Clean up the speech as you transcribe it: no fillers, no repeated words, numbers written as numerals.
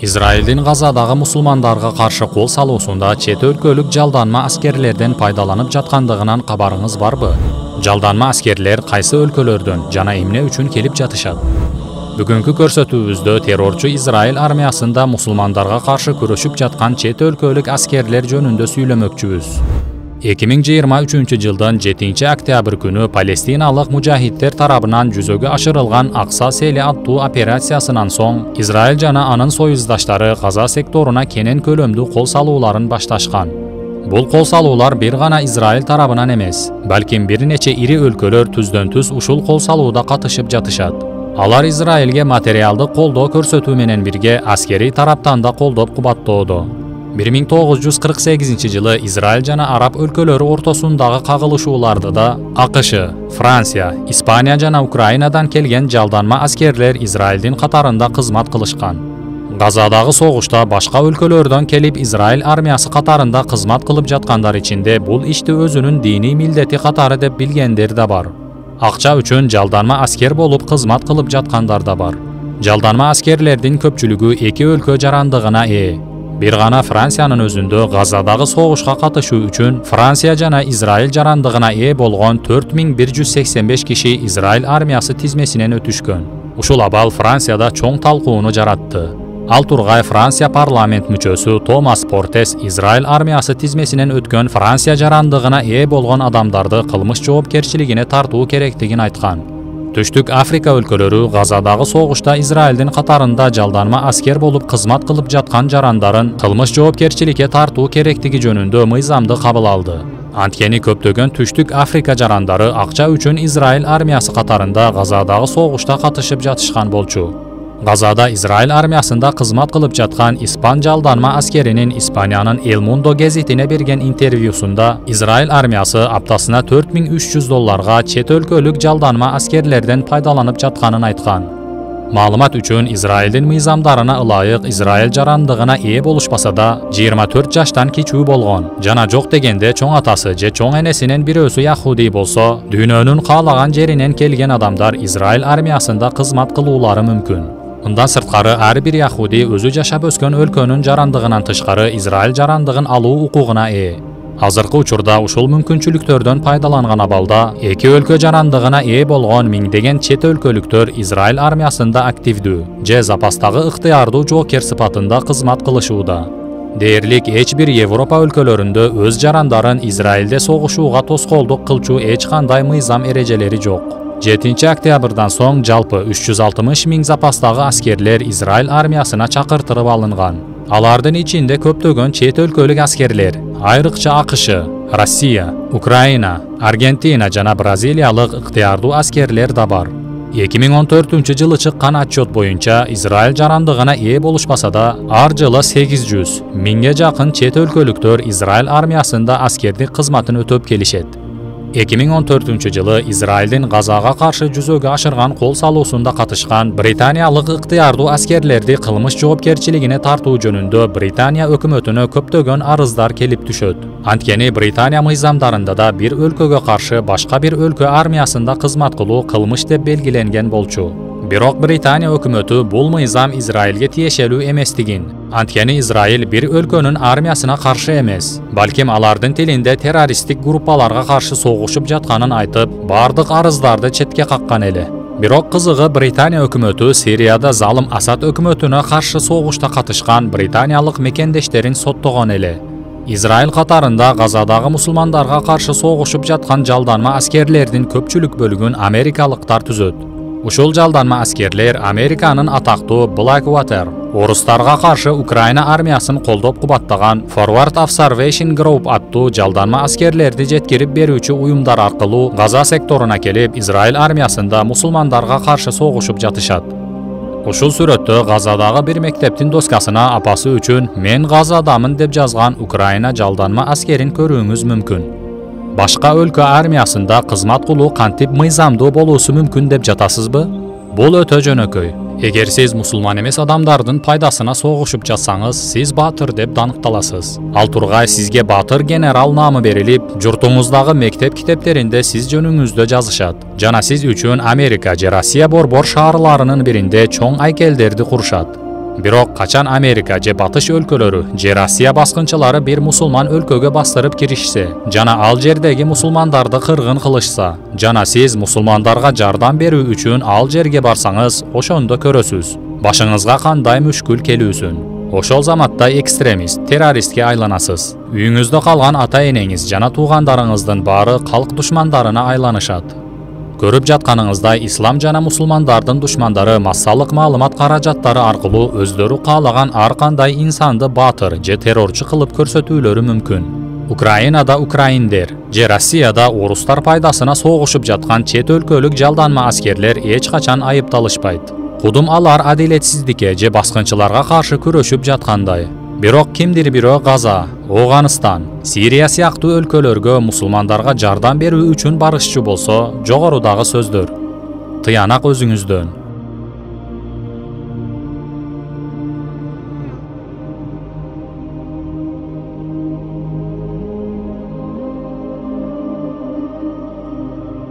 İsrail'in Gazadagi musulmanlarga qarşı qol saluusunda chet өлkөлүк жалданма askerlerden paydalanıp жаткандыгынан kabarыңыз barбы? Жалданма askerler qaysı өлкөлөрдөн жана эмне үчүн келип жатышат? Бүгүнкү көрсөтүүбүздө terrorчу İsrail armiyasында musulmanlarga qarşı көрөшүп жаткан chet өлкөлүк askerler жөнүндө сүйлөмөкчүбүз. 2023 жылдын 7 октябрь күнү Palestinalık mujahidler tarabынан жүзөгө ашырылган Акса Сели аттуу операциясынан соң Израиль жана анын союздаштары Газа секторуна кенен көлөмдүү кол салууларын башташкан. Бул кол салуулар бир гана Израиль тарабынан эмес, балким бир нече ири өлкөлөр түздөн-түз ушул кол салууда катышып жатышат. Алар Израилге материалдык колдоо көрсөтүү менен бирге аскери тараптан да колдоп кубаттоодо. 1948 жылы Израиль жана Араб өлкөлөрү ортосундагы кагылышууларды да АКШ, Франция, Испания жана Украинадан келген жалданма аскерлер Израилдин катарында кызмат кылышкан. Газадагы согушта башка өлкөлөрдөн келип Израиль армиясы катарында кызмат кылып жаткандар ичинде бул ишти өзүнүн диний милдети катары деп билгендер да бар. Акча үчүн жалданма аскер болуп кызмат кылып жаткандар да бар. Жалданма аскерлердин көпчүлүгү эки өлкө жарандыгына ээ. Bir gana Fransiyanın özündө Gazadagı soğuşqa katışуу үчүн Fransiya jana Израиль жарандыгына ээ болгон 4185 киши Израиль армиясы тизмесинен өтүшкөн. Ушул абал Францияда чоң талкууну жаратты. Ал тургай Франция парламент мүчөсү Томас Портес Израиль армиясы тизмесинен өткөн Франция жарандыгына ээ болгон адамдарды кылмыш жоопкерчилигине тартуу керектигин айткан. Түштүк Африка өлкөлөрү Газадагы согушта Израилдин катарында жалданма аскер болуп кызмат кылып жаткан жарандарын кылмыш жоопкерчиликке тартуу керектиги жөнүндө мыйзамды кабыл алды. Анткени көптөгөн Түштүк Африка жарандары акча үчүн Израиль армиясы катарында Газадагы согушта катышып жатышкан болчу. Газада Израиль армиясында кызмат кылып жаткан испан жалданма аскеринин Испаниянын El Mundo гезитине берген интервьюсунда Израиль армиясы аптасына $4300 чет өлкөлүк жалданма аскерлерден пайдаланып жатканын айткан. Маалымат үчүн Израилдин мыйзамдарына ылайык Израиль жарандыгына ээ болушпаса да 24 жаштан кичүү болгон жана жок дегенде чоң атасы же чоң энесинин бирөөсү яхуди болсо, дүйнөнүн каалаган жеринен келген адамдар Израиль армиясында кызмат кылуулары мүмкүн. Мындан сырткары ар бир яхуди өзү жашап өскөн өлкөнүн жарандыгынан тышкары Израиль жарандыгын алуу укугуна ээ. Азыркы учурда ушул мүмкүнчүлүктөрдөн пайдаланган абалда эки өлкө жарандыгына ээ болгон миңдеген чет өлкөлүктөр Израиль армиясында активдүү же запастагы ыктыярдуу жоокер сыпатында кызмат кылышууда. Дээрлик эч бир Европа өлкөлөрүндө өз жарандарын Израилде согушууга тоскоолдук кылчу эч кандай мыйзам эрежелери жок. 7 октябрдан соң жалпы 360 миң запастагы аскерлер Израиль армиясына чакыртырып алынган. Алардын ичинде көптөгөн чет өлкөлүк аскерлер, айрыкча АКШ, Россия, Украина, Аргентина жана Бразилиялык ыктыярдуу аскерлер да бар. 2014 жылы чыккан отчет боюнча Израиль жарандыгына ээ болушпаса да, ар жылы 800 миңге жакын чет өлкөлүктөр Израиль армиясында аскердик кызматын өтөп келишет. 2014 жылы Израилдин Газага каршы жүзөгө ашырган кол салуусунда катышкан британиялык ыктыярдуу аскерлерди кылмыш жоопкерчилигине тартуу жөнүндө Британия өкмөтүнө көптөгөн арыздар келип түшөт. Анткени Британия мыйзамдарында да бир өлкөгө каршы башка бир өлкө армиясында кызмат кылуу кылмыш деп белгиленген болчу. Бирок Британия өкмөтү бул мыйзам Израилге тиешелүү эместигин, анткени Израиль бир өлкөнүн армиясына каршы эмес, балким алардын тилинде террористтик группаларга каршы согушуп жатканын айтып, бардык арыздарды четке каккан эле. Бирок кызыгы Британия өкмөтү Сирияда залым Асад өкмөтүнө каршы согушта катышкан британиялык мекендештерин соттогон эле. Израиль катарында Газадагы мусулмандарга каршы согушуп жаткан жалданма аскерлердин көпчүлүк бөлүгүн америкалыктар түзөт. Ушул жалданма аскерлер Американын атактуу Blackwater, орустарга каршы Украина армиясын колдоп кубаттаган Forward Observation Group аттуу жалданма аскерлерди жеткирип берүүчү уюмдар аркылуу Газа секторуна келип Израиль армиясында мусулмандарга каршы согушуп жатышат. Ушул сүрөттө Газадагы бир мектептин доскасына апасы үчүн "Мен Газадамын" деп жазган Украина жалданма аскерин көрүүңүз мүмкүн. Башка өлкө армиясында кызмат кылуу кантип мыйзамдуу болуусу мүмкүн деп жатасызбы? Бул өтө жөнөкөй. Эгер сиз мусулман эмес адамдардын пайдасына согушуп жатсаңыз, сиз баатыр деп даныкталасыз. Ал тургай сизге баатыр генерал наамы берилип, журтуңуздагы мектеп китептеринде сиз жөнүңүздө жазышат. Жана сиз үчүн Америка же Россия борбор шаарларынын биринде чоң айкелдерди курушат. Biroq qachon Amerika je batış ölkölörü je Rossiya basqınçılары bir musulman ölköge bastırıp kirişse, jana al jerdegi musulmandardy qırgın qılışsa, jana siz musulmandarga jardam berүү üçin al jerge barsaňyz, oşonda körösüz. Başyňyzga kanday müşkül kelүүsün. Oşol zamatda ekstremist, terroristke aylanasız. Üýüňizde kalgan ata-eneňiz jana tuğandaryňyzdyn bary halk duşmandaryna aylanyşat. Görüp jatkanыңızda İslam jana musulmandardın düşmandары massallyk maglumat karajatları arkılı özleri kalagan ar kanday insandy batır je terrorçu kılıp körsetүүлörü mümkün. Ukrainada Ukrainder, je Rossiyada oruslar paydasına soğuşup jatkan çet ölkölük jaldanma askerler hiç kaçan ayıptalışpayt. Kudum alar adiletsizlikке je baskınçılarga karşı köröşüp jatkanday. Biroq kimdir biri Gaza, Oğanistan, Siriya siyaktуу ölkölörgө musulmandarga jardam berүү üçin barışçı bolsa, jogorudagy sözdür. Tıyanak özüňüzden.